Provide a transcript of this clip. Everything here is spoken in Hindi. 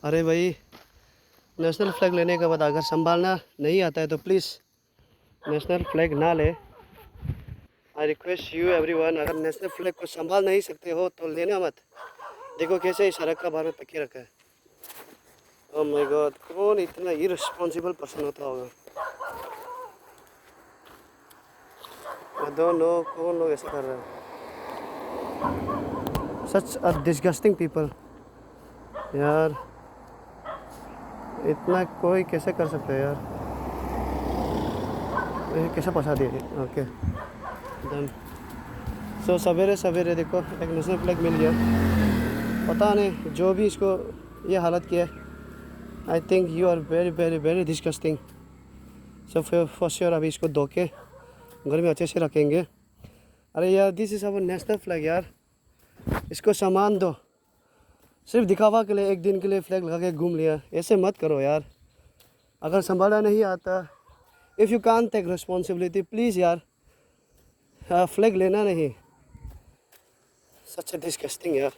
अरे भाई, नेशनल फ्लैग लेने के बाद अगर संभालना नहीं आता है तो प्लीज़ नेशनल फ्लैग ना ले। आई रिक्वेस्ट यू एवरीवन, अगर नेशनल फ्लैग को संभाल नहीं सकते हो तो लेना मत। देखो कैसे इस सड़क का बाहर में पके रखा है। ओह माय गॉड, कौन इतना इररिस्पॉन्सिबल पर्सन होता होगा। आई डोंट नो कौन लोग ऐसा कर रहे हैं। सच अ डिस्गस्टिंग पीपल। यार इतना कोई कैसे कर सकता है यार। ये कैसे फंसा दिए। Okay done. सो सवेरे सवेरे देखो एक नेशनल फ्लैग मिल गया। पता नहीं जो भी इसको ये हालत किया है। I think you are very very very disgusting. So for sure अभी इसको धो के घर में अच्छे से रखेंगे। अरे यार this is our national flag यार, इसको सामान दो। सिर्फ दिखावा के लिए एक दिन के लिए फ्लैग लगा के घूम लिया, ऐसे मत करो यार। अगर संभालना नहीं आता, if you can't take responsibility please यार फ्लैग लेना नहीं। सच डिस्गस्टिंग यार।